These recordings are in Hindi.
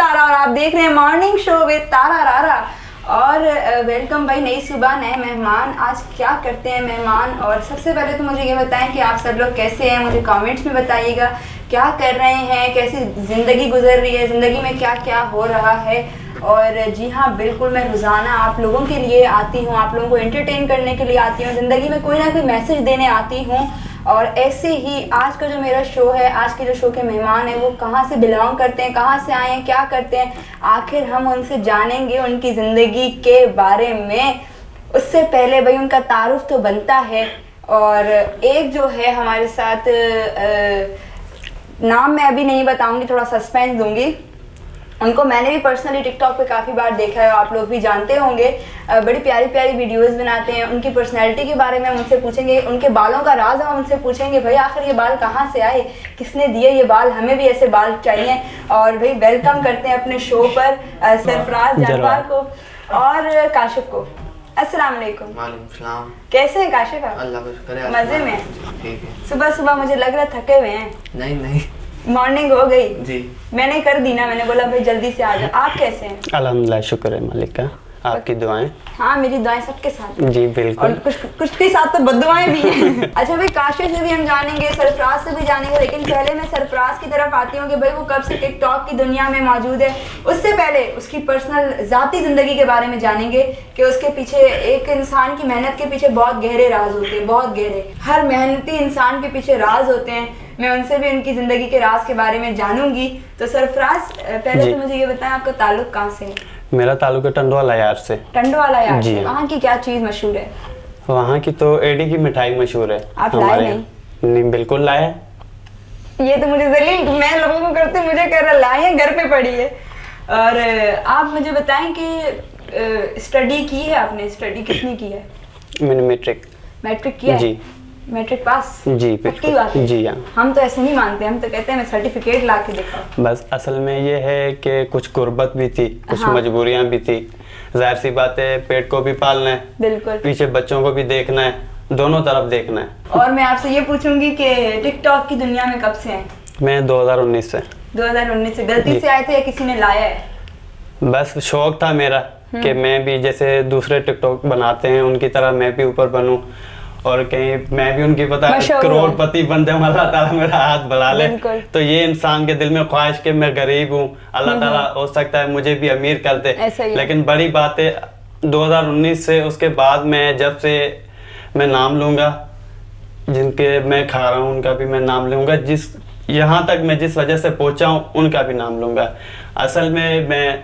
तारा और आप देख रहे हैं मॉर्निंग शो विद तारा रारा। और वेलकम भाई, नई सुबह नए मेहमान। आज क्या करते हैं मेहमान? और सबसे पहले तो मुझे ये बताएं कि आप सब लोग कैसे हैं, मुझे कमेंट्स में बताइएगा क्या कर रहे हैं, कैसी ज़िंदगी गुजर रही है, ज़िंदगी में क्या क्या हो रहा है। और जी हाँ, बिल्कुल मैं रोज़ाना आप लोगों के लिए आती हूँ, आप लोगों को एंटरटेन करने के लिए आती हूँ, ज़िंदगी में कोई ना कोई मैसेज देने आती हूँ। और ऐसे ही आज का जो मेरा शो है, आज के जो शो के मेहमान हैं वो कहाँ से बिलोंग करते हैं, कहाँ से आए हैं, क्या करते हैं, आखिर हम उनसे जानेंगे उनकी ज़िंदगी के बारे में। उससे पहले भाई उनका तारुफ तो बनता है। और एक जो है हमारे साथ नाम मैं अभी नहीं बताऊंगी, थोड़ा सस्पेंस दूंगी। उनको मैंने भी पर्सनली टिकटॉक पे काफ़ी बार देखा है, आप लोग भी जानते होंगे। बड़ी प्यारी प्यारी वीडियोस बनाते हैं। उनकी पर्सनैलिटी के बारे में हम उनसे पूछेंगे, उनके बालों का राज हम उनसे पूछेंगे, भाई आखिर ये बाल कहाँ से आए, किसने दिए ये बाल, हमें भी ऐसे बाल चाहिए। और भाई वेलकम करते हैं अपने शो पर सरफराज जानवार को और काशिफ को। अस्सलाम वालेकुम। वालेकुम सलाम। कैसे हैं काशिफ आप? अल्लाह का शुक्र है, मज़े में? ठीक है। सुबह सुबह मुझे लग रहा थके हुए हैं। नहीं मॉर्निंग हो गई जी, मैंने कर दी ना, मैंने बोला भाई जल्दी से आ जाओ। आप कैसे हैं? अल्हम्दुलिल्लाह, शुक्र है मालिक का। आपकी दुआएं? हाँ मेरी दुआएं सबके साथ जी बिल्कुल। और कुछ के साथ तो बददुआएं भी हैं। अच्छा भाई, काशिफ से भी हम जानेंगे, सरफराज से भी जानेंगे, लेकिन पहले मैं सरफराज की तरफ आती हूँ कि भाई वो कब से टिकटॉक की दुनिया में मौजूद है। उससे पहले उसकी पर्सनल ज़ाती ज़िंदगी के बारे में जानेंगे कि उसके पीछे, एक इंसान की मेहनत के पीछे बहुत गहरे राज होते हैं, बहुत गहरे। हर मेहनती इंसान के पीछे राज होते हैं। मैं उनसे भी उनकी ज़िंदगी के राज के बारे में जानूंगी। तो सरफराज, पहले तो मुझे ये बताएं आपका ताल्लुक कहाँ से है? मेरा ताल्लुक है टंडवाला यार से। टंडवाला यार जी। से। वहाँ की क्या चीज़ मशहूर है? वहाँ की तो एडी की मिठाई मशहूर है। आप लाए नहीं? बिल्कुल लाए। ये तो मुझे जलील, मैं लोगों को करते मुझे कह रहा लाए हैं, घर पे पड़ी है। और आप मुझे बताएं कि स्टडी की है आपने? स्टडी कितनी की है? मैंने मैट्रिक किया है? जी। Matric pass? जी पक्की बात है? जी हाँ। हम तो ऐसे नहीं मानते, हम तो कहते हैं मैं सर्टिफिकेट ला के दिखाऊं। बस असल में ये है कि कुछ गुर्बत भी थी, कुछ हाँ। मजबूरियाँ भी थी। जाहिर सी बात है, पेट को भी पालना है, बिल्कुल, पीछे बच्चों को भी देखना है, दोनों तरफ देखना है। और मैं आपसे ये पूछूंगी कि टिकटॉक की दुनिया में कब से हैं? मैं 2019 से। 2019 से? गलती से आए थे या किसी ने लाया है? बस शौक था मेरा कि मैं भी जैसे दूसरे टिकटॉक बनाते हैं उनकी तरह मैं भी ऊपर बनूं, और कहीं मैं भी उनकी पता करोड़पति बन जाऊं, अल्लाह ताला मेरा हाथ बढ़ा ले। तो ये इंसान के दिल में ख्वाहिश कि मैं गरीब हूँ, अल्लाह ताला हो सकता है मुझे भी अमीर कर दे। लेकिन बड़ी बात है 2019 से, उसके बाद मैं जब से मैं नाम लूँगा, जिनके मैं खा रहा हूँ उनका भी मैं नाम लूँगा, जिस यहाँ तक मैं जिस वजह से पहुँचा हूँ उनका भी नाम लूँगा। असल में मैं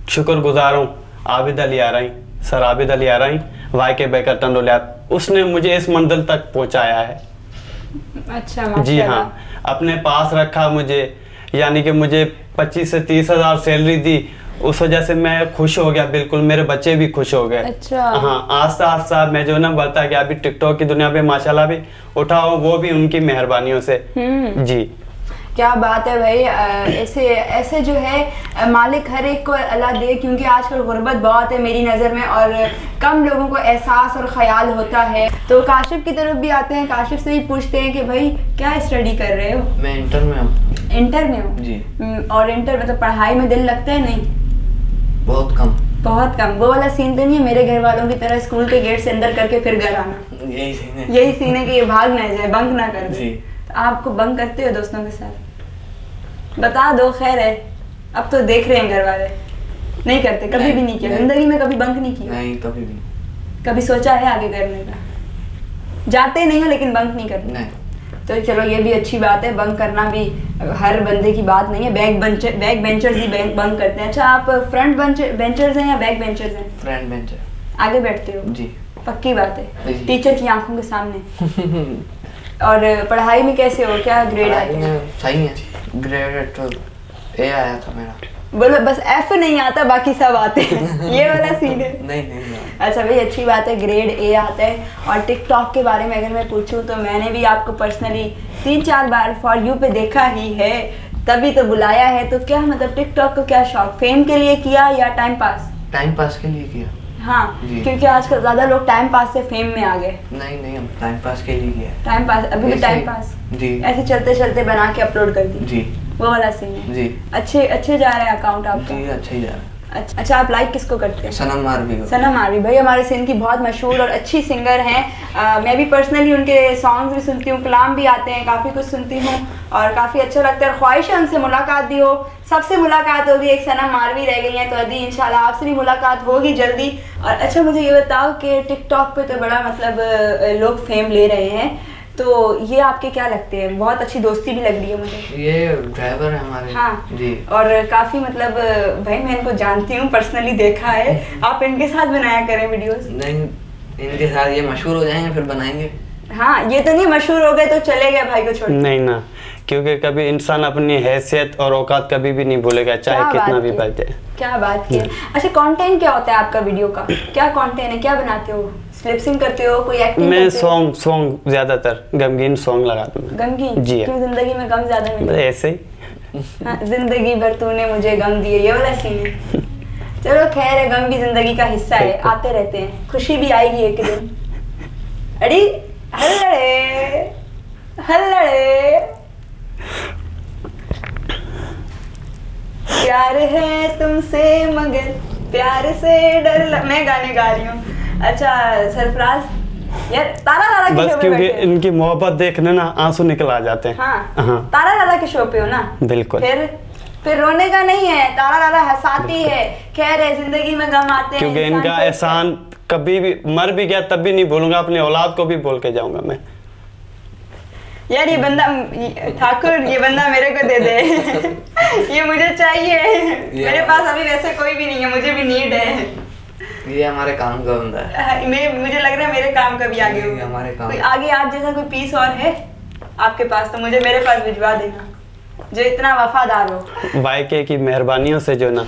शुक्रगुजार हूँ आबिद अली आरई, सर आबिद अली आरई, वाई के बेकर टंडोलिया, उसने मुझे इस मंजिल तक पहुंचाया है। अच्छा, जी हाँ, अपने पास रखा मुझे, यानी कि मुझे 25 से 30 हज़ार सैलरी दी, उस वजह से मैं खुश हो गया, बिल्कुल मेरे बच्चे भी खुश हो गए। अच्छा। हाँ, आस्ता आस्ता मैं जो ना बढ़ता गया, अभी टिकटॉक की दुनिया पे माशाल्लाह भी उठा हो, वो भी उनकी मेहरबानियों से। जी क्या बात है भाई। ऐसे जो है मालिक हर एक को अल्लाह दे, क्योंकि आजकल गुर्बत बहुत है मेरी नज़र में और कम लोगों को एहसास और ख्याल होता है। तो काशिफ की तरफ भी आते हैं, काशिफ से भी पूछते हैं कि भाई क्या स्टडी कर रहे हो? मैं इंटर में हूँ। इंटर में हो जी? और इंटर मतलब पढ़ाई में दिल लगता है? नहीं, बहुत कम। बहुत कम? वो वाला सीन तो नहीं है मेरे घर वालों की तरह स्कूल के गेट से अंदर करके फिर घर आना? यही सीन है। यही सीन है कि ये भाग ना जाए, बंक ना कर दे। तो आपको बंक करते हो दोस्तों के साथ? बता दो, खैर है, अब तो देख रहे हैं घर वाले। नहीं करते? कभी भी नहीं किया जिंदगी में? कभी बंक नहीं किया? नहीं, कभी भी। कभी सोचा है आगे करने का? जाते नहीं हो लेकिन बंक नहीं करते? नहीं। तो चलो ये भी अच्छी बात है, बंक करना भी हर बंदे की बात नहीं है। बैक बेंचर्स ही बंक करते हैं। अच्छा, आप फ्रंट बेंचर्स हैं या बैक बेंचर्स हैं? Front bencher. आगे बैठते हो जी? पक्की बात है, टीचर की आंखों के सामने। और पढ़ाई में कैसे हो, क्या ग्रेड आए? सही है, ग्रेड तो ए आया था मेरा। बोलो बस एफ नहीं आता, बाकी सब आते हैं। ये वाला सीन है? नहीं। अच्छा भाई, अच्छी बात है, ग्रेड ए आता है। और टिकटॉक के बारे में अगर मैं पूछूं तो मैंने भी आपको पर्सनली 3-4 बार फॉर यू पे देखा ही है, तभी तो बुलाया है। तो क्या मतलब टिकटॉक को क्या शौक, फेम के लिए किया या टाइम पास? टाइम पास के लिए किया। हाँ, क्योंकि आजकल ज्यादा लोग टाइम पास से फेम में आ गए। नहीं, हम टाइम पास के लिए किया। Time pass? अभी भी टाइम पास? जी। ऐसे चलते चलते बना के अपलोड कर दी? जी। वो वाला सीन है जी। अच्छे जा रहे हैं अकाउंट आपका? जी अच्छा ही जा रहा है। अच्छा, आप लाइक किसको करते हैं? सनम मारवी को। सनम मारवी भाई हमारे सिंध की बहुत मशहूर और अच्छी सिंगर हैं। मैं भी पर्सनली उनके सॉन्ग्स भी सुनती हूँ, कलाम भी आते हैं, काफ़ी कुछ सुनती हूँ और काफ़ी अच्छा लगता है। ख्वाहिश है उनसे मुलाकात भी हो, सबसे मुलाकात होगी, एक सनम मारवी रह गई हैं तो अभी इंशाल्लाह आपसे भी मुलाकात होगी जल्दी। और अच्छा मुझे ये बताओ कि टिकटॉक पे तो बड़ा मतलब लोग फेम ले रहे हैं, तो ये आपके क्या लगते हैं? बहुत अच्छी दोस्ती भी लग रही है मुझे। ये ड्राइवर है हमारे। हाँ जी। और काफ़ी मतलब भाई मैं इनको जानती हूँ, पर्सनली देखा है, आप इनके साथ बनाया करें वीडियोस। नहीं, इनके साथ ये मशहूर हो जाएंगे फिर बनाएंगे। हाँ ये तो नहीं मशहूर हो गए तो चले गए भाई को छोड़। नहीं ना, क्योंकि कभी इंसान अपनी हैसियत और औकात कभी भी नहीं भूलेगा, चाहे कितना भी बढ़ जाए। क्या बात की। अच्छा कंटेंट क्या होता है आपका वीडियो का? क्या कंटेंट है, क्या बनाते हो? लिपसिंग करते हो, कोई एक्टिंग मैं करते हो? सॉन्ग ज्यादातर गमगीन सॉन्ग लगाता हूँ। गमगीन? जी। क्यों, जिंदगी में गम ज्यादा मिले? ऐसे ही। हाँ, जिंदगी भर तूने मुझे गम दिए, ये वाला सीन है। चलो खैर है, गम भी जिंदगी का हिस्सा है, आते रहते हैं, खुशी भी आएगी एक दिन। अरे हल्लड़े हल्लड़े प्यार है तुमसे मगर प्यार से मैं गाने गा रही हूँ। अच्छा सरफराज यार, तारा लाला के बस शो पे क्योंकि बैठे हो। इनकी मोहब्बत देखने ना आंसू निकल आ जाते हैं। हाँ तारा लाला के शो पे हो ना? बिल्कुल। फिर रोने का नहीं है, तारा लाला हंसाती है। खैर है, जिंदगी में गम आते हैं, क्योंकि इनका एहसान कभी भी मर भी गया तब भी नहीं भूलूंगा, अपनी औलाद को भी बोल के जाऊंगा मैं। यार ये बंदा ठाकुर, ये बंदा मेरे को दे दे। ये मुझे चाहिए, मेरे पास अभी वैसे कोई भी नहीं है, मुझे भी नीड है। ये हमारे काम का बंदा है। मुझे लग रहा है मेरे काम का भी आगे ये हमारे काम कोई आगे आप जैसा कोई पीस और है आपके पास तो मुझे मेरे पास भिजवा देना, जो इतना वफादार हो। वाईके की मेहरबानियों से जो ना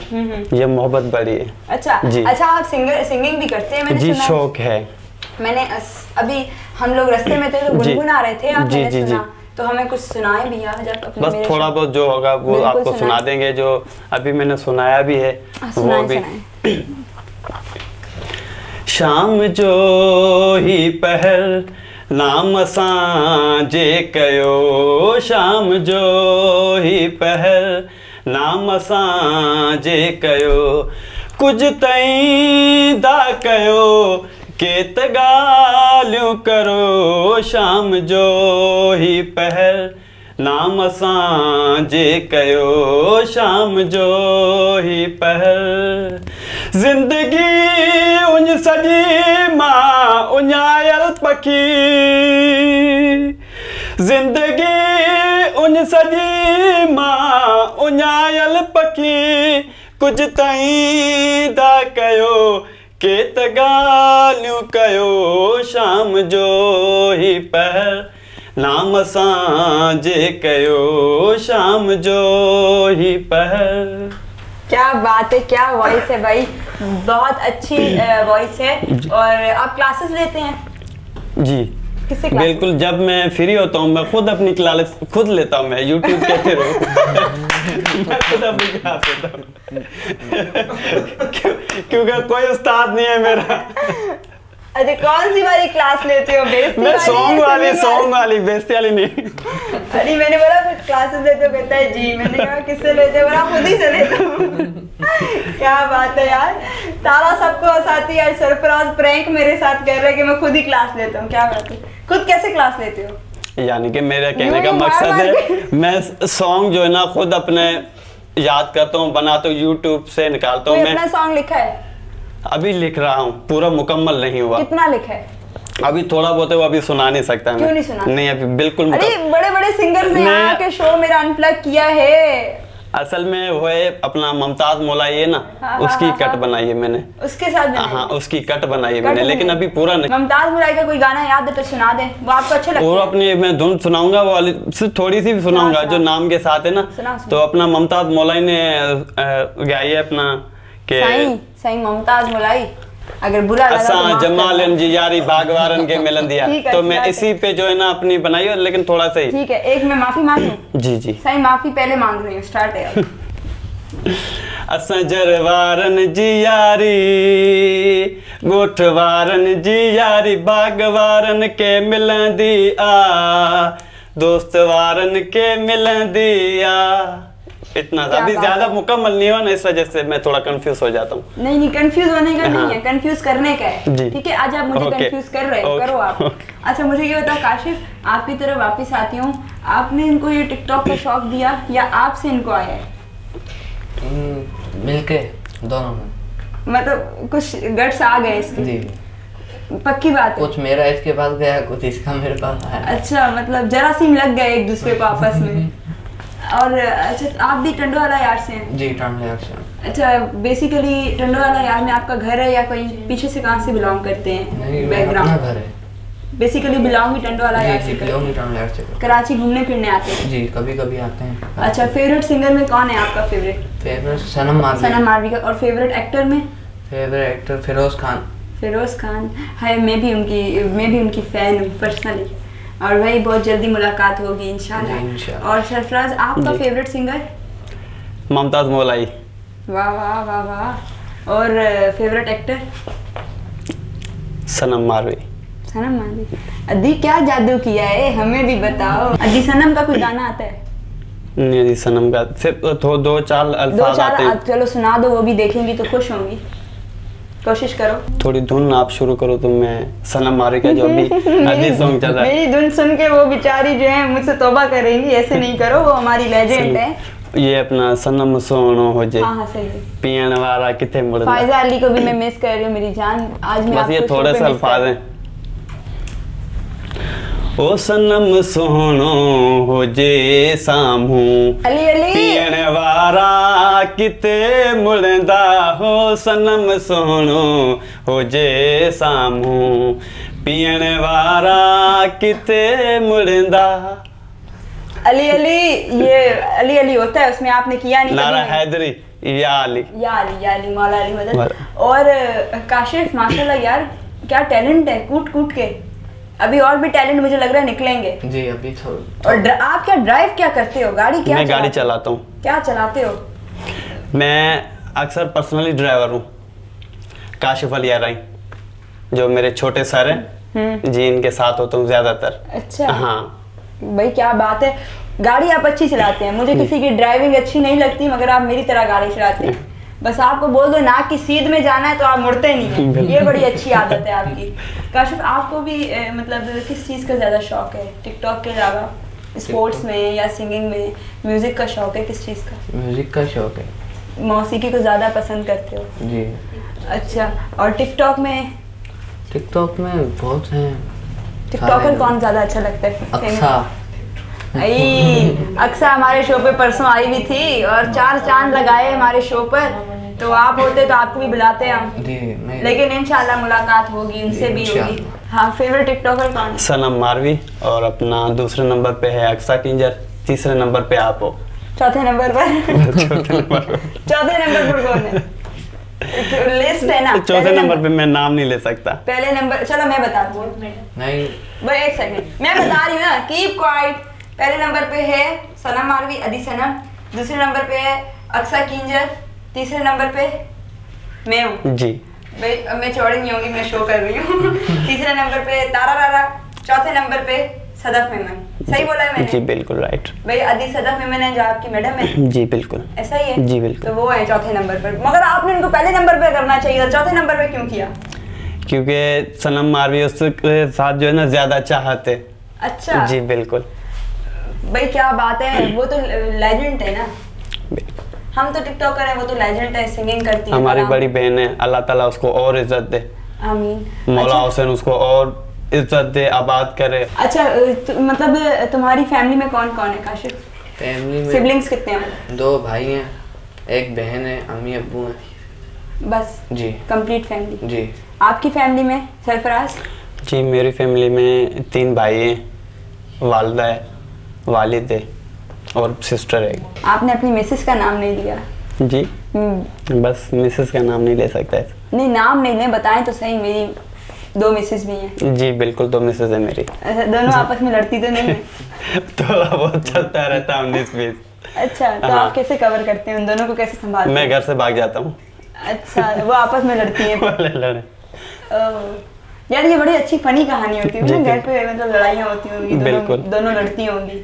ये मोहब्बत बढ़ी है। अच्छा जी। अच्छा, आप सिंगिंग भी करते हैं? मैंने जी सुना शौक है। मैंने अभी हम लोग रास्ते में थे तो गुनगुना रहे थे, जी, आपने जी, सुना तो हमें कुछ सुनाए भी यार, जब अपने बस थोड़ा बहुत जो होगा वो आपको सुना देंगे, जो अभी मैंने सुनाया भी है वो भी। शाम जो ही पहर नाम सांजे कयो, शाम जो ही पहर नाम सांजे कयो, कुछ तई दा कयो केत गालियों करो, शाम जो ही पहर नाम सांजे कयो, शाम जो ही पहर। जिंदगी उन सजी मां उञायल पखी, जिंदगी उन सजी मां उञायल पखी, कुछ तई दा कयो केत गालियों कयो, शाम जो ही पहर नाम सांजे कयो, शाम जो ही पहर। क्या बात है, क्या वॉइस है भाई, बहुत अच्छी वॉइस है। और आप क्लासेस लेते हैं? जी किससे? बिल्कुल, जब मैं फ्री होता हूँ मैं खुद अपनी क्लास खुद लेता हूँ, मैं यूट्यूब कहते रहो। मैं खुद अपनी क्लास लेता हूँ। क्योंकि कोई उस्ताद नहीं है मेरा। अरे कौन सी वाली क्लास लेते हो? बेइज्जती मैं वाली? सॉन्ग वाली बेइज्जती वाली नहीं। अरे मैंने बोला कुछ क्लासेस लेते हो, कहता है जी। मैंने कहा किससे लेते हो? बोला खुद ही से लेता हूँ। क्या बात है यार, तारा सबको हंसाती है, सरफराज प्रैंक मेरे साथ कर रहे हैं कि मैं खुद ही क्लास लेता हूँ। क्या बात है, खुद कैसे क्लास लेते हो? यानी कि मेरा कहने का मकसद है मैं सॉन्ग जो है ना खुद अपने याद करता हूँ, बनाता हूँ, यूट्यूब से निकालता हूँ। मैं अपना सॉन्ग लिखा है? अभी लिख रहा हूँ, पूरा मुकम्मल नहीं हुआ। कितना लिखा है? अभी थोड़ा बहुत है, वो अभी सुना नहीं सकता। क्यों नहीं सुना? नहीं अभी बिल्कुल। अरे बड़े बड़े सिंगर्स ने यहाँ के शो मेरा अनप्लग किया है। असल में वो है अपना मुमताज मौलाई है ना, हाँ, उसकी हाँ, कट हाँ, बनाई है मैंने। उसके साथ बनाई? हाँ उसकी कट बनाई है मैंने, लेकिन अभी पूरा नहीं। मुमताज मौलाई का कोई गाना याद है तो सुना दे, वो आपको अच्छा लगता है? और अपनी मैं धुन सुनाऊंगा, वो सिर्फ थोड़ी सी भी सुनाऊंगा जो नाम के साथ है ना। सुना। तो अपना मुमताज मौलाई ने गाई है अपना के सही मुमताज मौलाई, अगर बुरा लगा तो माफ जमालन जी यारी बागवारन के मिलन दिया। तो मैं इसी पे जो है ना अपनी बनाई है, लेकिन थोड़ा सा ही। ठीक है, एक मैं माफी मांगूं? जी जी सही माफी पहले मांग रही हूँ, स्टार्ट है। असां जरवारन जी यारी, गोठवारन जी यारी, बागवारन के मिलंदी आ, दोस्त वारन के मिल दिया। इतना अभी ज्यादा मुकम्मल नहीं हुआ ना, इस वजह से मैं थोड़ा कंफ्यूज हो जाता हूँ। नहीं नहीं, कंफ्यूज होने का नहीं है, कंफ्यूज करने का है। ठीक है, आज आप मुझे कंफ्यूज कर रहे हो, करो आप। अच्छा मुझे ये बताओ काशिफ, आपकी तरफ वापस आती हूँ, आपने इनको ये टिकटॉक का शौक दिया या आपसे इनको आया है? मिलके दोनों में, मतलब कुछ गट्स आ गए इसके? जी पक्की बात है? कुछ मेरा इसके पास गया, कुछ इसका मेरे पास आया। अच्छा, मतलब जरासीम लग गए एक दूसरे को आपस में। और अच्छा, आप भी टंडोवाला यार से हैं? जी टंडोवाला यार से। अच्छा, बेसिकली टंडोवाला यार में आपका घर है या कोई पीछे से कहाँ से बिलोंग करते हैं? बैकग्राउंड घर है। बेसिकली बिलोंग ही टंडोवाला यार से करते हैं। कराची घूमने फिरने आते हैं? जी कभी कभी आते हैं। अच्छा, फेवरेट सिंगर में कौन है आपका? फेवरेट सनम मारवी। सनम मारवी का। और फेवरेट एक्टर में? Favourite actor Firoz Khan. फिरोज खान है, मैं भी उनकी फैन हूँ पर्सनली। और भाई बहुत जल्दी मुलाकात होगी इंशाल्लाह। और सरफराज, आपका फेवरेट सिंगर? मुमताज मौलाई। वाह वाह वाह वाह। और फेवरेट एक्टर? सनम मारवी। सनम मारवी। अदी क्या जादू किया है, हमें भी बताओ। अदी सनम का कोई गाना आता है? नहीं, अदी सनम का सिर्फ दो चार अल्फाज आते हैं। चलो सुना दो, वो भी देखेंगी तो खुश होंगी, कोशिश करो। थोड़ी धुन आप शुरू करो तो मैं सनम मारवी का जो अभी अजीज सॉन्ग चल रहा है। मेरी धुन सुन के वो बेचारी जो है मुझसे तौबा करेंगी, ऐसे नहीं करो, वो हमारी लेजेंड है। ये अपना सनम सोनो हो जे। हाँ सही है। पियन वाला किथे मुड़। फायजा अली को भी मैं मिस कर रही हूँ मेरी जान। आज मैं बस ये थोड़े से अल्फाज हैं। ओ सनम सोनो हो जे सामू अली अली पियन वारा किते मुड़दा हो। सनम सोनो हो जे सामू पियन वारा किते मुड़दा। अली अली, ये अली अली होता है उसमें, आपने किया नहीं? नारा हैदरी या अली मौला अली मदद। और काशिफ माशाल्लाह यार क्या टैलेंट है, कूट कूट के। अभी और भी टैलेंट मुझे लग रहा है निकलेंगे। जी अभी थोड़ा। और आप क्या ड्राइव क्या करते हो? गाड़ी क्या? मैं गाड़ी चलाता हूँ। क्या चलाते हो? मैं अक्सर पर्सनली ड्राइवर हूँ। काशिफ अली याराई जो मेरे छोटे सर हैं जी, इनके साथ होता हूँ ज्यादातर। अच्छा हाँ भाई क्या बात है, गाड़ी आप अच्छी चलाते हैं। मुझे किसी की ड्राइविंग अच्छी नहीं लगती, मगर आप मेरी तरह गाड़ी चलाते हैं। बस आपको बोल दो नाक की सीध में जाना है तो आप मुड़ते नहीं हैं। ये बड़ी अच्छी आदत है आपकी। काशिफ आपको भी मतलब किस चीज़ का ज़्यादा शौक है टिकटॉक के अलावा? स्पोर्ट्स में या सिंगिंग में? म्यूज़िक का शौक है? किस चीज़ का? म्यूजिक का शौक है। मौसीकी को ज़्यादा पसंद करते हो? जी। अच्छा, और टिकटॉक में? टिकटॉक में बहुत हैं। टिकटॉकर कौन ज़्यादा अच्छा लगता है? अक्सा। अक्सा हमारे शो पे परसों आई भी थी और 4 चांद लगाए हमारे शो पर। तो आप होते तो आपको भी बुलाते हम, लेकिन इंशाल्लाह मुलाकात होगी, इनसे भी होगी। हाँ, फेवरेट टिकटॉकर कौन? सनम मारवी। और अपना दूसरे नंबर पे है अक्सा किंजर। तीसरे नंबर पे आप हो। चौथे नंबर पर? चौथे नंबर पर कौन है? लिस्ट है ना? चौथे नंबर पे मैं नाम नहीं ले सकता। पहले नंबर, चलो मैं बता दूँ। नहीं भाई एक सेकंड, मैं बता रही हूँ ना, कीप क्वाइट। पहले नंबर पे है सनम मारवी, अदी सनम। दूसरे नंबर पे है अक्सा किंजर। तीसरे नंबर पे मैं हूँ जी। भाई अब मैं चौड़ी नहीं होंगी, मैं शो कर रही हूँ। तीसरे नंबर पे तारा रारा। चौथे नंबर पे सदफ मेमन। सही बोला है मैंने? जी बिल्कुल राइट। भाई अदी सदफ मेमन है जो आपकी मैडम है? जी बिल्कुल ऐसा ही है? जी बिल्कुल। तो वो है चौथे नंबर पर, मगर आपने इनको पहले नंबर पे करना चाहिए था। चौथे नंबर पे क्यों किया? क्योंकि सनम मारवी उसके साथ जो है ना ज्यादा चाहते। अच्छा जी बिल्कुल। भाई क्या बात है, वो तो लेजेंड है ना। हम तो टिकटॉकर हैं, वो तो लेजेंड है, सिंगिंग करती है। हमारी बड़ी बहन है, अल्लाह ताला उसको और इज्जत दे। आमीन। मौला हुसैन उसको और इज्जत दे, आबाद करे। अच्छा मतलब तुम्हारी फैमिली में कौन कौन है काशिफ? फैमिली में सिबलिंग्स कितने हैं? 2 भाई हैं, एक बहन है, अम्मी अब्बू हैं। बस जी कंप्लीट फैमिली। जी। आपकी फैमिली में सरफराज? जी मेरी फैमिली में 3 भाई हैं, वालिदा है, वालिद है और सिस्टर है। आपने अपनी मिसेस का नाम नहीं लिया। जी बस मिसेस का नाम नहीं ले सकता है। नहीं नाम नहीं ले, बताएं तो सही। मेरी 2 मिसेस भी हैं। जी बिल्कुल 2 मिसेस है मेरी। दोनों आपस में लड़ती तो नहीं है? थोड़ा बहुत चलता रहता है 19-20। अच्छा तो आप कैसे कवर करते हैं उन दोनों को, कैसे संभालते हैं? मैं घर से भाग जाता हूँ। अच्छा वो आपस में लड़ती हैं? लड़े। यार ये बड़ी अच्छी फनी कहानी होती है ना, घर पे मतलब लड़ाइयाँ होती होंगी, दोनों लड़ती होंगी।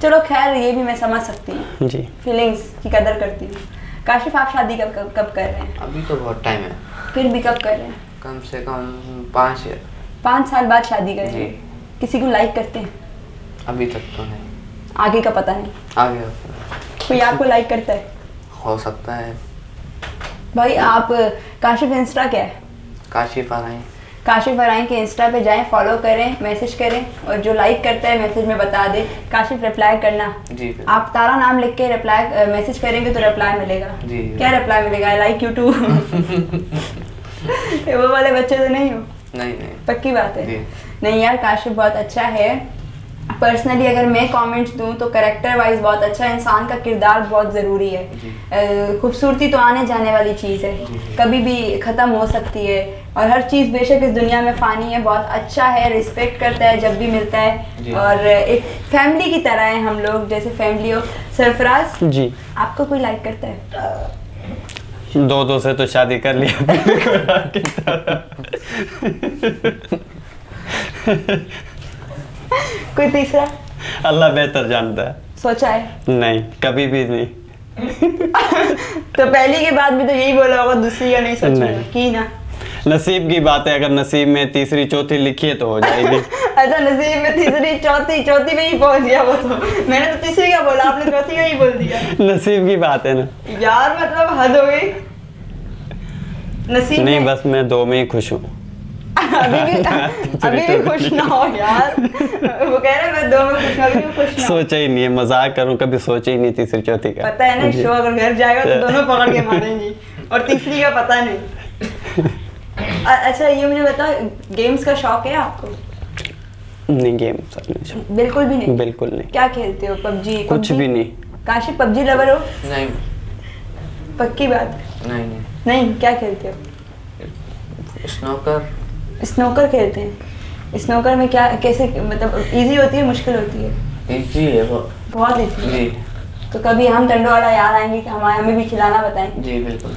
चलो खैर ये भी मैं समझ सकती हूँ जी, फीलिंग्स की कदर करती हूँ। काशिफ आप शादी कब कर रहे हैं? अभी तो बहुत टाइम है। फिर भी कब कर रहे हैं? कम से कम 5 साल बाद शादी करेंगे। किसी को लाइक करते हैं? अभी तक तो नहीं, आगे का पता नहीं। आगे कोई आपको लाइक करता है? हो सकता है। भाई आप काशिफ इंस्टा क्या है? काशिफ अराइन के इंस्टा पे जाएं, फॉलो करें, मैसेज करें, और जो लाइक करता है मैसेज में बता दे। काशिफ रिप्लाई करना जी, आप तारा नाम लिख के रिप्लाई मैसेज करेंगे तो रिप्लाई मिलेगा जी। क्या रिप्लाई मिलेगा? I like you too. वो वाले बच्चे तो नहीं हो? नहीं पक्की बात है। नहीं यार काशिफ बहुत अच्छा है। पर्सनली अगर मैं कमेंट्स दूं तो कैरेक्टर वाइज बहुत अच्छा है। इंसान का किरदार बहुत ज़रूरी है। खूबसूरती तो आने जाने वाली चीज़ है, कभी भी ख़त्म हो सकती है, और हर चीज़ बेशक इस दुनिया में फ़ानी है। बहुत अच्छा है, रिस्पेक्ट करता है जब भी मिलता है, और एक फैमिली की तरह है हम लोग, जैसे फैमिली हो। सरफराज जी, आपको कोई लाइक करता है? दो से तो शादी कर लिया। कोई तीसरा? अल्लाह बेहतर जानता है। सोचा है? नहीं, कभी भी नहीं। तो पहली के बाद भी तो यही बोला होगा, दूसरी का नहीं सोचा की ना? नसीब की बात है, अगर नसीब में तीसरी चौथी लिखी है तो हो जाएगी। अच्छा, नसीब में तीसरी चौथी में ही पहुंच गया वो तो। मैंने तो तीसरी का बोला, आपने चौथी का ही बोल दिया। नसीब की बात है ना यार, मतलब हद हो गई। नसीब नहीं, बस मैं 2 में ही खुश हूँ। अभी भी खुश ना हो यार। वो कह रहे मैं 2 में खुश अभी भी खुश ना। सोचा ही नहीं है, मजाक करूं, कभी सोचा ही नहीं तीसरी चौथी का। पता है ना, शो अगर घर जाएगा तो दोनों पकड़ के मारेंगी, और तीसरी का पता नहीं। अच्छा ये मुझे बता, गेम्स का शौक है आपको? नहीं, गेम्स बिल्कुल भी नहीं? बिल्कुल नहीं। क्या खेलते हो? पबजी? कुछ भी नहीं। काशिफ पबजी लवर हो? नहीं। पक्की बात? नहीं। क्या खेलते हो? स्नोकर खेलते हैं। स्नोकर में क्या, कैसे, मतलब इजी होती है, मुश्किल होती है? इजी है वो, बहुत इजी है। तो कभी हम टंडो वाला यार आएंगे कि हमें भी खिलाना बताएं? जी बिल्कुल।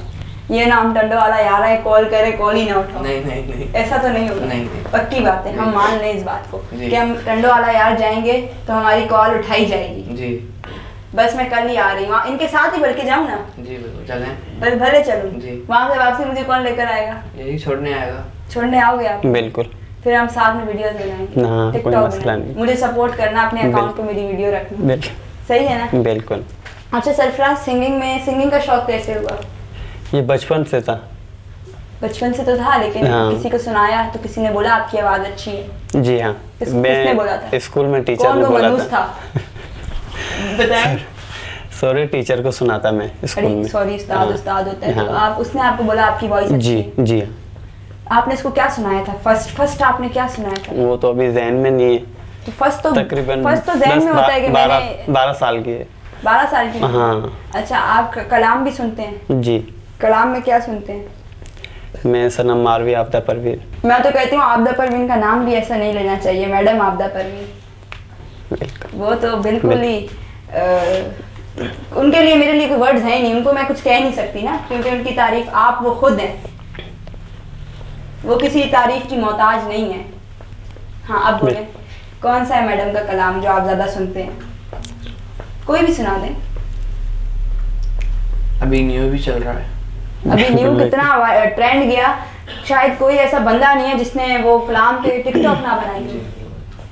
ये ना हम टंडो वाला यार आए, कॉल करे, कॉल ही ना उठाओ? नहीं। ऐसा तो नहीं होगा? नहीं। पक्की बात है, हम मान लें इस बात को कि हम टंडो वाला यार जाएंगे तो हमारी कॉल उठाई जाएगी जी। बस मैं कल ही आ रही हूँ, इनके साथ ही बल्कि जाऊँ ना? जी बिल्कुल, चलें। भले चलूँ। वहाँ से वापसी मुझे कौन लेकर आएगा? यही छोड़ने आएगा। छोड़ने आओगे आप? बिल्कुल। फिर हम साथ में वीडियोस बनाएंगे, टिकटॉक बनाएंगे। मुझे सपोर्ट करना, अपने अकाउंट पे मेरी वीडियो रखना। सही है ना? बिल्कुल। अच्छा सरफराज, सिंगिंग का शौक कैसे हुआ? ये बचपन से था। बचपन से तो था, लेकिन किसी को सुनाया तो किसी ने बोला आपकी आवाज अच्छी है? जी हाँ। किसने बोला था? स्कूल में टीचर ने बोला था। बताएं। सॉरी, टीचर को सुना था मैं स्कूल में। सॉरी, उस्ताद होता है। तो आप, उसने आपको बोला आपकी वॉइस अच्छी है? जी। आपने इसको क्या सुनाया था? फर्स्ट आपने क्या सुनाया था? वो तो अभी ज़हन में नहीं है। तो फर्स्ट तो तकरीबन ज़हन में होता है कि मैंने 12 साल की है। 12 साल की? हाँ। अच्छा, आप कलाम भी सुनते हैं? जी। कलाम में क्या सुनते हैं? मैं सनम मारवी आबदा परवीन। मैं तो कहती हूँ आबदा परवीन का नाम भी ऐसा नहीं लेना चाहिए, मैडम आबदा परवीन। वो तो बिल्कुल ही उनके लिए, मेरे लिए कोई वर्ड्स हैं नहीं, उनको मैं कुछ कह नहीं सकती ना, क्योंकि उनकी तारीफ आप वो खुद हैं, वो किसी तारीफ की मोहताज नहीं है। हाँ अब बोले, कौन सा है मैडम का कलाम जो आप ज्यादा सुनते हैं? कोई भी सुना दें। अभी न्यू भी चल रहा है। अभी न्यू कितना ट्रेंड गया, शायद कोई ऐसा बंदा नहीं है जिसने वो कलाम के टिकटॉक ना बनाई।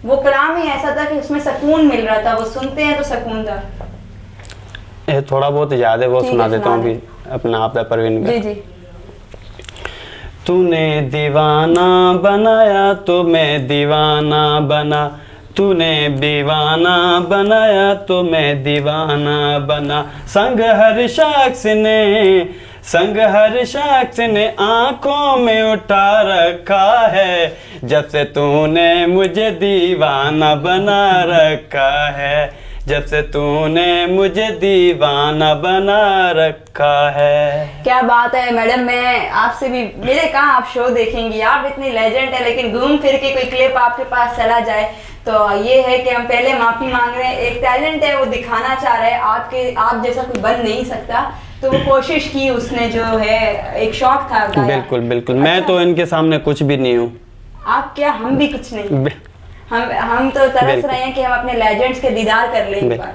वो कलाम ही ऐसा था कि उसमें सुकून मिल रहा था, वो सुनते हैं तो सुकून था। थोड़ा बहुत याद है, वो सुना देता हूँ अभी अपना आबदा परवीन का। जी। तूने दीवाना बनाया तो मैं दीवाना बना, तूने दीवाना बनाया तो मैं दीवाना बना, संग हर शख्स ने आंखों में उठा रखा है, जब से तूने मुझे दीवाना बना रखा है, जब से तूने मुझे दीवाना बना रखा है। क्या बात है मैडम, मैं आपसे भी, मेरे कहाँ आप शो देखेंगी, आप इतनी लेजेंड है, लेकिन घूम फिर के कोई क्लिप आपके पास चला जाए तो ये है कि हम पहले माफी मांग रहे हैं। एक टैलेंट है, वो दिखाना चाह रहे हैं, आप जैसा कोई बन नहीं सकता, तो वो कोशिश की उसने, जो है एक शौक था गाया। बिल्कुल। अच्छा। मैं तो इनके सामने कुछ भी नहीं हूँ। आप क्या, हम भी कुछ नहीं। हम तो तरस रहे हैं कि हम अपने लेजेंड्स के दीदार कर लें एक बार,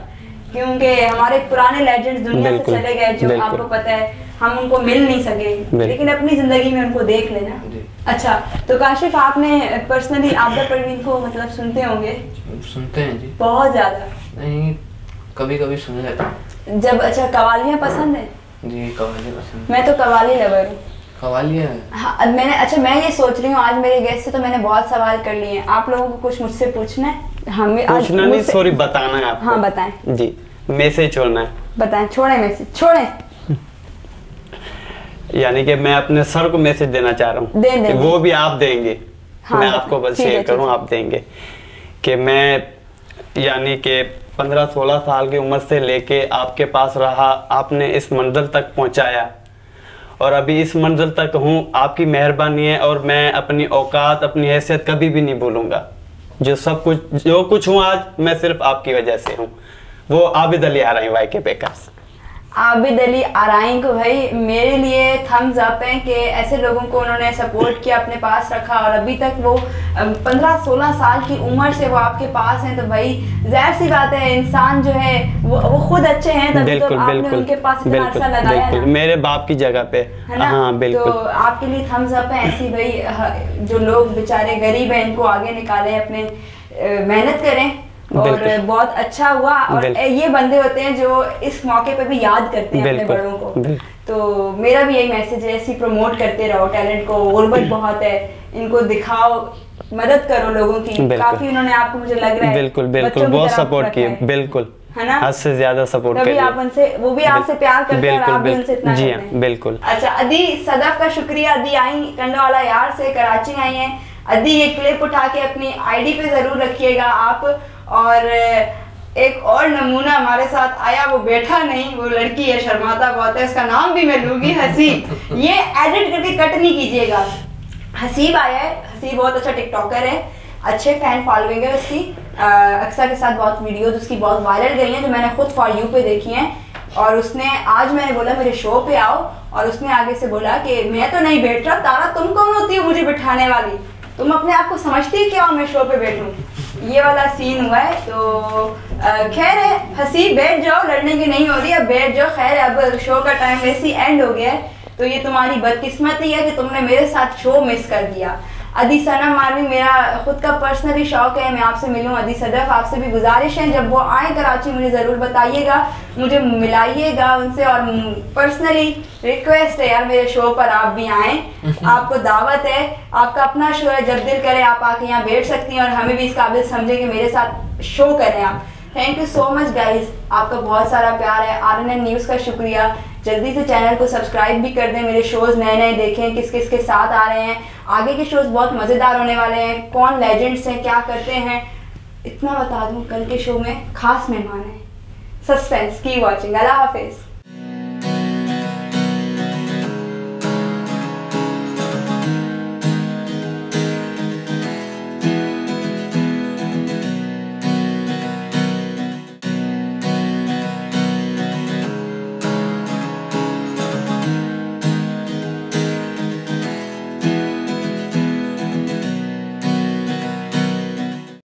क्योंकि हमारे पुराने लेजेंड्स दुनिया से चले गए, जो आपको पता है हम उनको मिल नहीं सके, लेकिन अपनी जिंदगी में उनको देख लेना। अच्छा, तो काशिफ आपने पर्सनली आबिदा परवीन को मतलब सुनते होंगे? सुनते हैं जी, बहुत ज्यादा नहीं, कभी कभी सुन लेता हूँ जब। अच्छा, कवालियाँ पसंद है? जी, कवाली पसंद। मैं तो कवाली लवर हूँ। कवालियाँ? हाँ, मैं ये सोच रही हूँ आज मेरे गेस्ट से तो मैंने बहुत सवाल कर लिए हैं, आप लोगों को कुछ मुझसे पूछना है? हमें पूछना नहीं, सॉरी, बताना है आपको। हाँ बताएं जी, मैसेज छोड़ना है। बताएं, छोड़ें मैसेज, छोड़ें। यानी कि मैं अपने सर को मैसेज देना चाह रहा हूँ, दे वो भी आप देंगे। हाँ, मैं आपको बस शेयर करूँ, आप देंगे कि मैं यानी कि 15-16 साल की उम्र से लेके आपके पास रहा, आपने इस मंजिल तक पहुंचाया और अभी इस मंजिल तक हूँ, आपकी मेहरबानी है। और मैं अपनी औकात, अपनी हैसियत कभी भी नहीं भूलूंगा। जो कुछ हूँ आज, मैं सिर्फ आपकी वजह से हूँ। वो आबिद अली आराई वाई के बेकर्स। आबिद अली आराई को भाई मेरे लिए थम्स अप है कि ऐसे लोगों को उन्होंने सपोर्ट किया, अपने पास रखा और अभी तक वो 15-16 साल की उम्र से वो आपके पास हैं। तो भाई जाहिर सी बात है, इंसान जो है वो खुद अच्छे हैं, तभी तो आपने उनके पास इतना अर्सा लगाया ना, मेरे बाप की जगह पे, है ना? हाँ, बिल्कुल। तो आपके लिए थम्स अप है। ऐसी भाई जो लोग बेचारे गरीब हैं, इनको आगे निकालें, अपने मेहनत करें और बहुत अच्छा हुआ। और ये बंदे होते हैं जो इस मौके पे भी याद करते हैं अपने बड़ों को। तो मेरा भी यही मैसेज है, ऐसी प्रमोट करते रहो टैलेंट को। गुर्बत बहुत है, इनको दिखाओ, मदद करो लोगों की। काफी उन्होंने आपको, मुझे लग रहा है, बिल्कुल बहुत सपोर्ट किया, बिल्कुल, है ना? हद से ज्यादा सपोर्ट करिए आप उनसे, वो भी आपसे प्यार करते हैं और आप भी उनसे इतना जी हाँ, बिल्कुल। अच्छा, अदी सदफ का शुक्रिया। अदी आई कंडोवाला यार से, कराची आई हैं। अदी ये क्लिप उठा के अपनी आईडी पे जरूर रखिएगा आप। और एक और नमूना हमारे साथ आया, वो बैठा नहीं, वो लड़की है, शर्माता बहुत है, इसका नाम भी मैं लूंगी, हसीब। ये एडिट करके कट नहीं कीजिएगा। हसीब आया है, हसीब बहुत अच्छा टिकटॉकर है, अच्छे फैन फॉलोइंग है उसकी। अक्सर के साथ बहुत वीडियोस उसकी बहुत वायरल गई हैं, जो मैंने खुद फॉर यू पे देखी हैं। और उसने आज, मैंने बोला मेरे शो पे आओ, और उसने आगे से बोला कि मैं तो नहीं बैठ रहा, तारा तुम कौन होती हो मुझे बिठाने वाली, तुम अपने आप को समझती क्या हो मैं शो पे बैठूं। ये वाला सीन हुआ है। तो खैर है, हसीब बैठ जाओ, लड़ने की नहीं हो रही, अब बैठ जाओ। खैर, अब शो का टाइम वैसे ही एंड हो गया है, तो ये तुम्हारी बदकिस्मती है कि तुमने मेरे साथ शो मिस कर दिया। अदी सनम मारवी मेरा खुद का पर्सनली शौक है, मैं आपसे मिलूं। अदी सदफ, आपसे भी गुजारिश है, जब वो आए कराची मुझे ज़रूर बताइएगा, मुझे मिलाइएगा उनसे। और पर्सनली रिक्वेस्ट है यार, मेरे शो पर आप भी आएँ, आपको दावत है, आपका अपना शो है, जब दिल करे आप आके यहाँ बैठ सकती हैं और हमें भी इस काबिल समझे कि मेरे साथ शो करें आप। Thank you so much guys, आपका बहुत सारा प्यार है। RNN न्यूज़ का शुक्रिया। जल्दी से चैनल को सब्सक्राइब भी कर दें, मेरे शोज़ नए नए देखें, किस किस के साथ आ रहे हैं। आगे के शोज़ बहुत मज़ेदार होने वाले हैं, कौन लेजेंड्स हैं, क्या करते हैं, इतना बता दूं, कल के शो में खास मेहमान हैं। सस्पेंस की वॉचिंग। अल्लाह हाफिज़।